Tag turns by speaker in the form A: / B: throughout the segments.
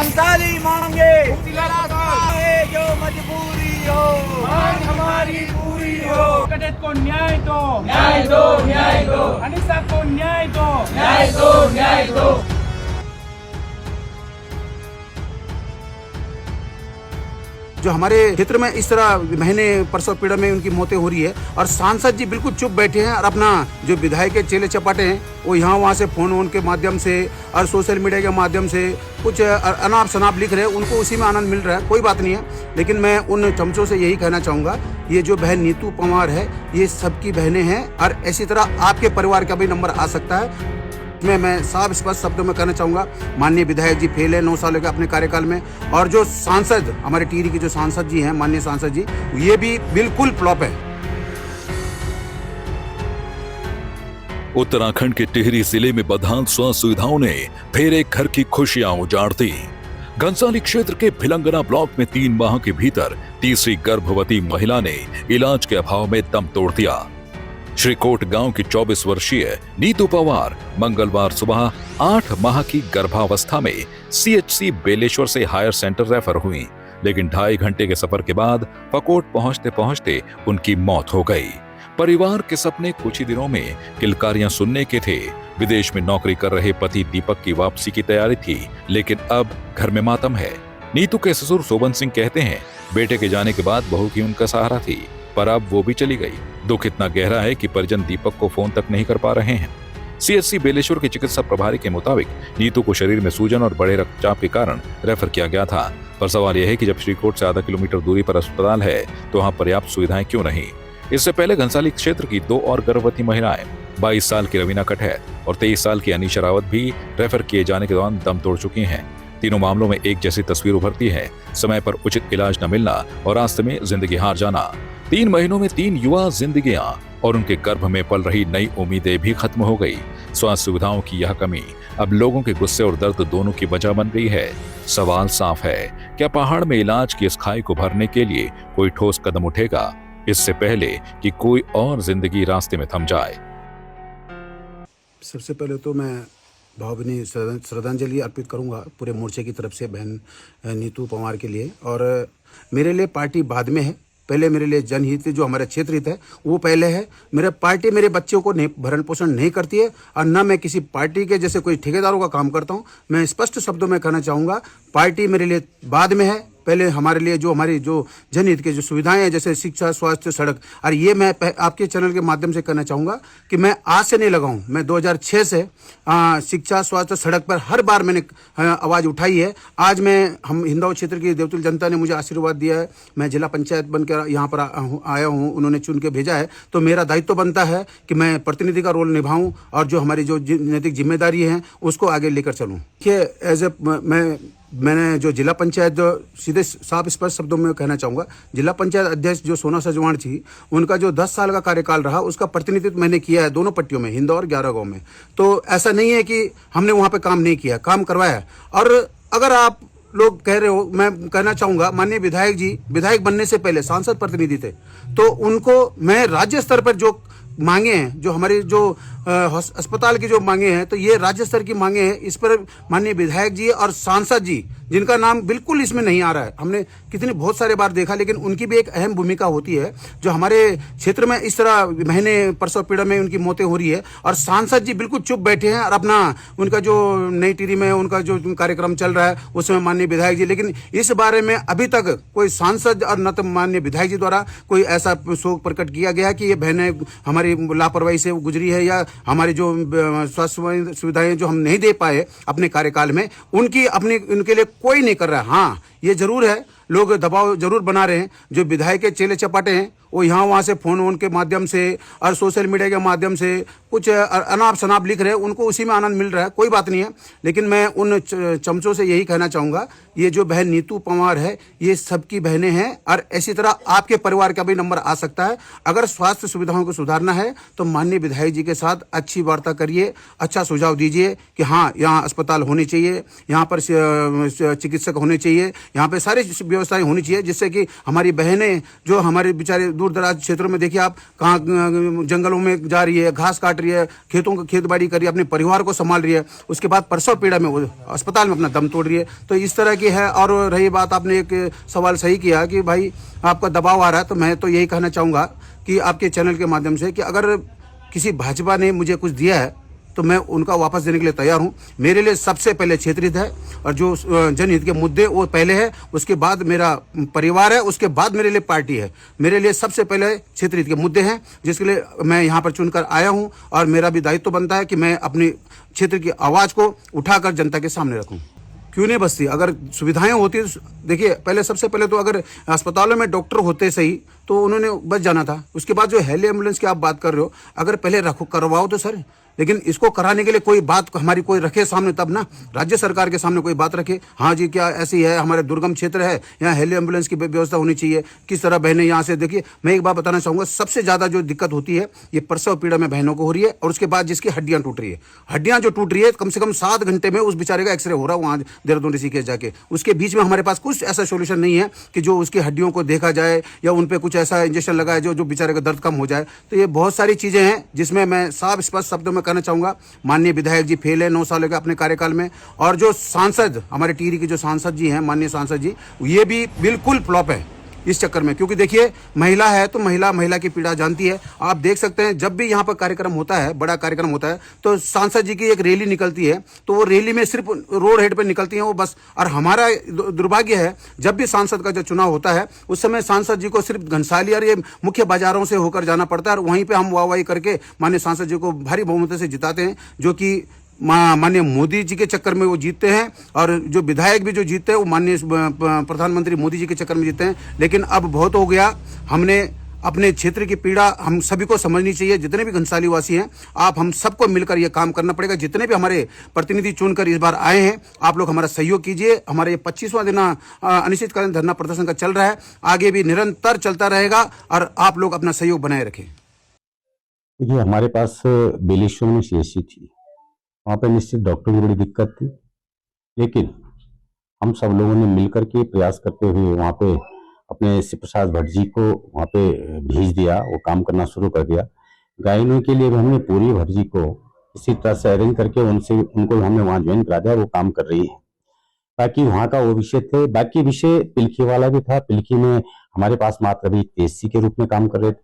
A: कंसाली मांगे जो मजबूरी हो मांग हमारी पूरी हो।
B: कटेत को न्याय दो,
A: न्याय दो, न्याय दो,
B: अनिसा को न्याय दो,
A: न्याय दो, न्याय दो।
C: जो हमारे क्षेत्र में इस तरह महीने प्रसव पीड़ा में उनकी मौतें हो रही है और सांसद जी बिल्कुल चुप बैठे हैं और अपना जो विधायक के चेले चपाटे हैं वो यहाँ वहाँ से फोन वोन के माध्यम से और सोशल मीडिया के माध्यम से कुछ अनाप शनाप लिख रहे हैं, उनको उसी में आनंद मिल रहा है, कोई बात नहीं है। लेकिन मैं उन चमचों से यही कहना चाहूँगा, ये जो बहन नीतू पंवार है ये सबकी बहनें हैं और इसी तरह आपके परिवार का भी नंबर आ सकता है। मैं साफ स्पष्ट शब्दों में कहना चाहूँगा, माननीय विधायक जी फेल है 9 सालों के अपने कार्यकाल में, और जो सांसद हमारे टिहरी के जो सांसद जी हैं, माननीय सांसद जी, ये भी बिल्कुल फ्लॉप है।
D: उत्तराखंड के टिहरी जिले में बदहाल स्वास्थ्य सुविधाओं ने फिर एक घर की खुशियां उजाड़ दी। घनसाली क्षेत्र के भिलंगना ब्लॉक में 3 माह के भीतर तीसरी गर्भवती महिला ने इलाज के अभाव में दम तोड़ दिया। श्रीकोट गांव की 24 वर्षीय नीतू पंवार मंगलवार सुबह 8 माह की गर्भावस्था में सीएचसी बेलेश्वर से हायर सेंटर रेफर हुई, लेकिन 2.5 घंटे के सफर के बाद फकोट पहुंचते पहुंचते उनकी मौत हो गई। परिवार के सपने कुछ ही दिनों में किलकारियां सुनने के थे। विदेश में नौकरी कर रहे पति दीपक की वापसी की तैयारी थी, लेकिन अब घर में मातम है। नीतू के ससुर शोभन सिंह कहते हैं, बेटे के जाने के बाद बहू की उनका सहारा थी, पर अब वो भी चली गई। दुख इतना गहरा है कि परिजन दीपक को फोन तक नहीं कर पा रहे हैं। सीएचसी बेलेश्वर के चिकित्सा प्रभारी के मुताबिक नीतू को शरीर में सूजन और बड़े रक्तचाप के कारण रेफर किया गया था, पर सवाल यह है कि जब श्रीकोट से आधा किलोमीटर दूरी पर अस्पताल है तो वहाँ पर्याप्त सुविधाएं क्यों नहीं। इससे पहले घनसाली क्षेत्र की 2 और गर्भवती महिलाएं 22 साल की रवीना कठैत और 23 साल की अनीशा रावत भी रेफर किए जाने के दौरान दम तोड़ चुकी हैं। तीनों मामलों में एक जैसी तस्वीर उभरती है, समय पर उचित इलाज न मिलना और रास्ते में जिंदगी हार जाना। 3 महीनों में 3 युवा जिंदगियां और उनके गर्भ में पल रही नई उम्मीदें भी खत्म हो गई। स्वास्थ्य सुविधाओं की यह कमी अब लोगों के गुस्से और दर्द दोनों की वजह बन गई है। सवाल साफ है, क्या पहाड़ में इलाज की इस खाई को भरने के लिए कोई ठोस कदम उठेगा, इससे पहले कि कोई और जिंदगी रास्ते में थम जाए।
C: सबसे पहले तो मैं भावभीनी श्रद्धांजलि अर्पित करूंगा पूरे मोर्चे की तरफ से बहन नीतू पंवार के लिए। और मेरे लिए पार्टी बाद में है, पहले मेरे लिए जनहित जो हमारा क्षेत्र हित है वो पहले है। मेरे पार्टी मेरे बच्चों को भरण पोषण नहीं करती है और न मैं किसी पार्टी के जैसे कोई ठेकेदारों का काम करता हूँ। मैं स्पष्ट शब्दों में कहना चाहूँगा, पार्टी मेरे लिए बाद में है, पहले हमारे लिए जो हमारी जो जनहित के जो सुविधाएं हैं जैसे शिक्षा, स्वास्थ्य, सड़क। और ये मैं आपके चैनल के माध्यम से कहना चाहूँगा कि मैं आज से नहीं लगाऊँ, मैं 2006 से शिक्षा, स्वास्थ्य, सड़क पर हर बार मैंने आवाज़ उठाई है। आज मैं हम हिंदौल क्षेत्र की देवतुल जनता ने मुझे आशीर्वाद दिया है, मैं जिला पंचायत बनकर यहाँ पर आया हूँ, उन्होंने चुन के भेजा है, तो मेरा दायित्व बनता है कि मैं प्रतिनिधि का रोल निभाऊँ और जो हमारी जो नैतिक जिम्मेदारी है उसको आगे लेकर चलूँ। एज ए मैंने जो जिला पंचायत जो सीधे साफ स्पष्ट शब्दों में कहना चाहूँगा, जिला पंचायत अध्यक्ष जो सोना सजवाण थी उनका जो 10 साल का कार्यकाल रहा उसका प्रतिनिधित्व मैंने किया है दोनों पट्टियों में, हिंदौर और 11 गाँव में। तो ऐसा नहीं है कि हमने वहाँ पे काम नहीं किया, काम करवाया। और अगर आप लोग कह रहे हो, मैं कहना चाहूँगा माननीय विधायक जी विधायक बनने से पहले सांसद प्रतिनिधि थे, तो उनको मैं राज्य स्तर पर जो मांगे हैं, जो हमारी जो अस्पताल की जो मांगे हैं, तो ये राज्य स्तर की मांगे हैं। इस पर माननीय विधायक जी और सांसद जी जिनका नाम बिल्कुल इसमें नहीं आ रहा है, हमने कितनी बहुत सारे बार देखा, लेकिन उनकी भी एक अहम भूमिका होती है। जो हमारे क्षेत्र में इस तरह महीने प्रसव पीड़ा में उनकी मौतें हो रही है और सांसद जी बिल्कुल चुप बैठे हैं और अपना उनका जो नई टिहरी में उनका जो कार्यक्रम चल रहा है उसमें माननीय विधायक जी, लेकिन इस बारे में अभी तक कोई सांसद और न तो माननीय विधायक जी द्वारा कोई ऐसा शोक प्रकट किया गया कि ये बहनें हमारी लापरवाही से गुजरी है या हमारी जो स्वास्थ्य सुविधाएं जो हम नहीं दे पाए अपने कार्यकाल में उनके लिए कोई नहीं कर रहा है। हाँ, ये जरूर है, लोग दबाव जरूर बना रहे हैं। जो विधायक के चेले चपाटे हैं वो यहाँ वहाँ से फोन वोन के माध्यम से और सोशल मीडिया के माध्यम से कुछ अनाप शनाप लिख रहे हैं, उनको उसी में आनंद मिल रहा है, कोई बात नहीं है। लेकिन मैं उन चमचों से यही कहना चाहूँगा, ये जो बहन नीतू पंवार है ये सबकी बहनें हैं और इसी तरह आपके परिवार का भी नंबर आ सकता है। अगर स्वास्थ्य सुविधाओं को सुधारना है तो माननीय विधायक जी के साथ अच्छी वार्ता करिए, अच्छा सुझाव दीजिए कि हाँ यहाँ अस्पताल होने चाहिए, यहाँ पर चिकित्सक होने चाहिए, यहाँ पर सारी व्यवस्थाएं होनी चाहिए, जिससे कि हमारी बहनें जो हमारे बेचारे दूर दराज क्षेत्रों में देखिए आप कहाँ जंगलों में जा रही है, घास काट रही है, खेत बाड़ी कर रही है, अपने परिवार को संभाल रही है, उसके बाद प्रसव पीड़ा में वो अस्पताल में अपना दम तोड़ रही है। तो इस तरह की है। और रही बात, आपने एक सवाल सही किया कि भाई आपका दबाव आ रहा है, तो मैं तो यही कहना चाहूँगा कि आपके चैनल के माध्यम से कि अगर किसी भाजपा ने मुझे कुछ दिया है तो मैं उनका वापस देने के लिए तैयार हूं। मेरे लिए सबसे पहले क्षेत्र हित है और जो जनहित के मुद्दे वो पहले है, उसके बाद मेरा परिवार है, उसके बाद मेरे लिए पार्टी है। मेरे लिए सबसे पहले क्षेत्र हित के मुद्दे हैं, जिसके लिए मैं यहाँ पर चुनकर आया हूँ और मेरा भी दायित्व बनता है कि मैं अपने क्षेत्र की आवाज़ को उठाकर जनता के सामने रखूँ। क्यों नहीं बचती? अगर सुविधाएं होती, देखिए पहले सबसे पहले तो अगर अस्पतालों में डॉक्टर होते सही तो उन्होंने बच जाना था। उसके बाद जो हेली एम्बुलेंस की आप बात कर रहे हो, अगर पहले रखो करवाओ तो सर, लेकिन इसको कराने के लिए कोई बात हमारी कोई रखे सामने, तब ना राज्य सरकार के सामने कोई बात रखे। हाँ जी, क्या ऐसी है, हमारे दुर्गम क्षेत्र है, यहाँ हेली एम्बुलेंस की व्यवस्था होनी चाहिए, किस तरह बहनें यहाँ से। देखिए मैं एक बात बताना चाहूँगा, सबसे ज़्यादा जो दिक्कत होती है ये प्रसव पीड़ा में बहनों को हो रही है, और उसके बाद जिसकी हड्डियाँ टूट रही है, हड्डियाँ जो टूट रही है, कम से कम 7 घंटे में उस बेचारे का एक्सरे हो रहा है वहाँ देहरादून ऋषिकेश जाके। उसके बीच में हमारे पास कुछ ऐसा सोल्यूशन नहीं है कि जो उसकी हड्डियों को देखा जाए या उन पर कुछ ऐसा इंजेक्शन लगाया जो बेचारे का दर्द कम हो जाए। तो ये बहुत सारी चीज़ें हैं जिसमें मैं साफ स्पष्ट शब्दों में कहना चाहूँगा, माननीय विधायक जी फेल है 9 सालों के अपने कार्यकाल में, और जो सांसद हमारे टिहरी के जो सांसद जी हैं, माननीय सांसद जी, ये भी बिल्कुल फ्लॉप है इस चक्कर में। क्योंकि देखिए महिला है तो महिला की पीड़ा जानती है। आप देख सकते हैं जब भी यहाँ पर कार्यक्रम होता है, बड़ा कार्यक्रम होता है, तो सांसद जी की एक रैली निकलती है, तो वो रैली में सिर्फ रोड हेड पर निकलती हैं वो बस। और हमारा दुर्भाग्य है, जब भी सांसद का जो चुनाव होता है उस समय सांसद जी को सिर्फ घनसाली और ये मुख्य बाजारों से होकर जाना पड़ता है, और वहीं पर हम वाहवाही करके माननीय सांसद जी को भारी बहुमत से जिताते हैं, जो कि माननीय मोदी जी के चक्कर में वो जीतते हैं। और जो विधायक भी जो जीतते हैं वो माननीय प्रधानमंत्री मोदी जी के चक्कर में जीतते हैं। लेकिन अब बहुत हो गया, हमने अपने क्षेत्र की पीड़ा हम सभी को समझनी चाहिए। जितने भी घनसाली वासी हैं, आप हम सबको मिलकर ये काम करना पड़ेगा। जितने भी हमारे प्रतिनिधि चुनकर इस बार आए हैं, आप लोग हमारा सहयोग कीजिए। हमारा ये 25वां दिन अनिश्चितकालीन धरना प्रदर्शन का चल रहा है, आगे भी निरंतर चलता रहेगा, और आप लोग अपना सहयोग बनाए रखें।
E: देखिए हमारे पास बेलेश्वर में सीएससी थी, वहाँ पे निश्चित डॉक्टर की बड़ी दिक्कत थी, लेकिन हम सब लोगों ने मिलकर के प्रयास करते हुए वहाँ पे अपने शिव प्रसाद भट्ट जी को वहाँ पे भेज दिया, वो काम करना शुरू कर दिया। गायनों के लिए भी हमने पूरी भट्ट जी को इसी तरह से अरेंज करके उनको हमने वहाँ ज्वाइन करा दिया, वो काम कर रही है, ताकि वहाँ का वो विषय थे। बाकी विषय पिलखी वाला भी था, पिलखी में हमारे पास मात्र अभी तेजसी के रूप में काम कर रहे थे,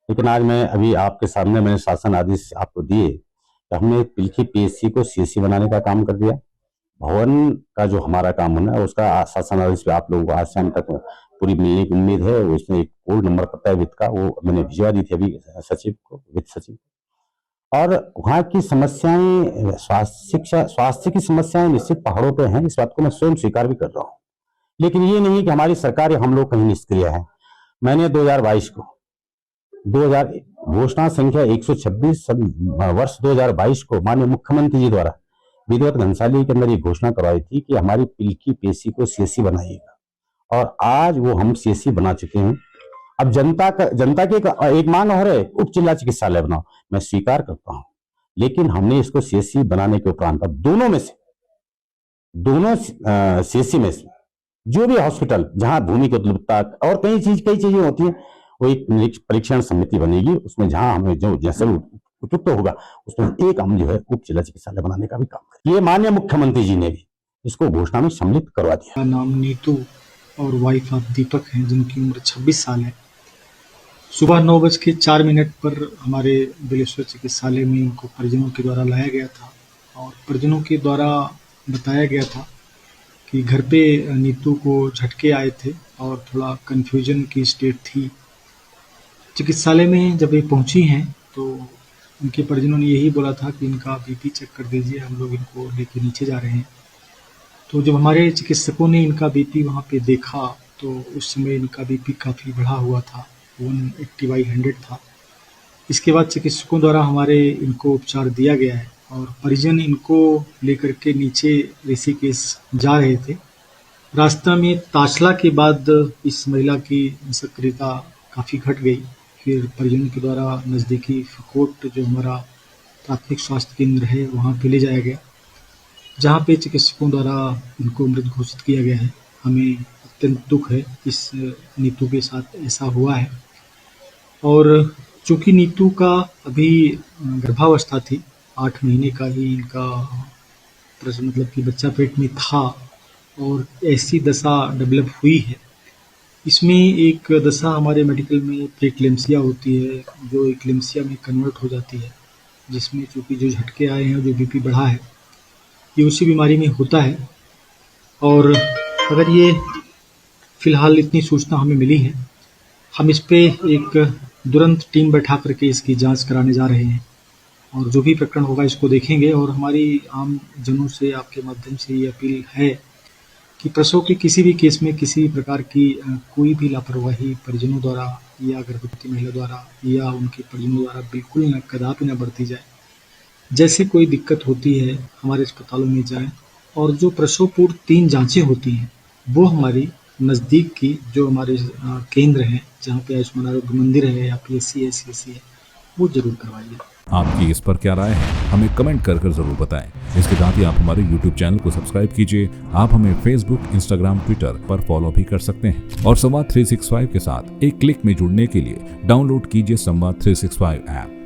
E: लेकिन आज मैं अभी आपके सामने मैंने शासन आदेश आपको दिए, तो हमने पिलखी पीएससी को सीएससी बनाने का काम कर दिया। भवन का जो हमारा काम होना है उसका शासन आदेश पे आप लोगों को आज शाम तक पूरी मिलने की उम्मीद है। उसमें एक कोड नंबर पता है वित्त का, वो मैंने भिजवा दी थी अभी सचिव को, वित्त सचिव। और वहाँ की समस्याएं, स्वास्थ्य की समस्याएं निश्चित पहाड़ों पे हैं, इस बात को मैं स्वयं स्वीकार भी कर रहा हूँ। लेकिन ये नहीं कि हमारी सरकार या हम लोग कहीं निष्क्रिय है। मैंने 2022 को घोषणा संख्या 126 वर्ष 2022 को माननीय मुख्यमंत्री जी द्वारा विधिवत घनसाली के अंदर ये घोषणा करवाई थी कि हमारी पिलखी पीएससी को सीएससी बनाइएगा, और आज वो हम सीएससी बना चुके हैं। अब जनता की एक मांग हो रही, उप जिला चिकित्सालय बनाओ, मैं स्वीकार करता हूं, लेकिन हमने इसको सीएससी बनाने के उपरांत अब दोनों सीएससी में से जो भी हॉस्पिटल जहां भूमि की उपलब्धता और कई चीजें होती है, वो एक परीक्षण समिति बनेगी, उसमें जहां हमें जो जैसे उपयुक्त होगा उसमें एक हम जो है उप जिला चिकित्सालय बनाने का भी काम करें। ये माननीय मुख्यमंत्री जी ने भी इसको घोषणा में सम्मिलित करवा दिया।
F: नाम नीतू और वाइफ ऑफ दीपक हैं, जिनकी उम्र 26 साल है। सुबह 9:04 पर हमारे बेलेश्वर चिकित्सालय में इनको परिजनों के द्वारा लाया गया था, और परिजनों के द्वारा बताया गया था कि घर पे नीतू को झटके आए थे और थोड़ा कन्फ्यूजन की स्टेट थी। चिकित्सालय में जब ये पहुंची हैं तो उनके परिजनों ने यही बोला था कि इनका बीपी चेक कर दीजिए, हम लोग इनको लेके नीचे जा रहे हैं। तो जब हमारे चिकित्सकों ने इनका बीपी वहाँ पे देखा तो उस समय इनका बीपी काफ़ी बढ़ा हुआ था, 180/100 था। इसके बाद चिकित्सकों द्वारा हमारे इनको उपचार दिया गया है, और परिजन इनको लेकर के नीचे ऋषिकेश जा रहे थे। रास्ता में ताशला के बाद इस महिला की सक्रियता काफ़ी घट गई। फिर परिजनों के द्वारा नज़दीकी फकोट जो हमारा प्राथमिक स्वास्थ्य केंद्र है वहाँ पे ले जाया गया, जहाँ पे चिकित्सकों द्वारा इनको मृत घोषित किया गया है। हमें अत्यंत दुख है इस नीतू के साथ ऐसा हुआ है। और चूंकि नीतू का अभी गर्भावस्था थी, 8 महीने का ही इनका मतलब कि बच्चा पेट में था और ऐसी दशा डेवलप हुई है। इसमें एक दशा हमारे मेडिकल में प्रीक्लेम्सिया होती है, जो एक्लेम्सिया में कन्वर्ट हो जाती है, जिसमें चूंकि जो झटके आए हैं, जो बीपी बढ़ा है, ये उसी बीमारी में होता है। और अगर ये फिलहाल इतनी सूचना हमें मिली है, हम इस पे एक तुरंत टीम बैठा करके इसकी जांच कराने जा रहे हैं और जो भी प्रकरण होगा इसको देखेंगे। और हमारी आम जनों से आपके माध्यम से ये अपील है कि प्रसव के किसी भी केस में किसी प्रकार की कोई भी लापरवाही परिजनों द्वारा या गर्भवती महिला द्वारा या उनके परिजनों द्वारा बिल्कुल न कदापि न बरती जाए। जैसे कोई दिक्कत होती है हमारे अस्पतालों में जाएं और जो प्रसव पूर्व 3 जांचें होती हैं वो हमारी नज़दीक की जो हमारे केंद्र हैं, जहाँ पे आयुष्मान आरोग्य मंदिर है या PSC है, CSC है, वो जरूर करवाइए।
G: आपकी इस पर क्या राय है, हमें कमेंट कर जरूर बताएं। इसके साथ ही आप हमारे YouTube चैनल को सब्सक्राइब कीजिए। आप हमें Facebook, Instagram, Twitter पर फॉलो भी कर सकते हैं और संवाद 365 के साथ एक क्लिक में जुड़ने के लिए डाउनलोड कीजिए संवाद 365 ऐप।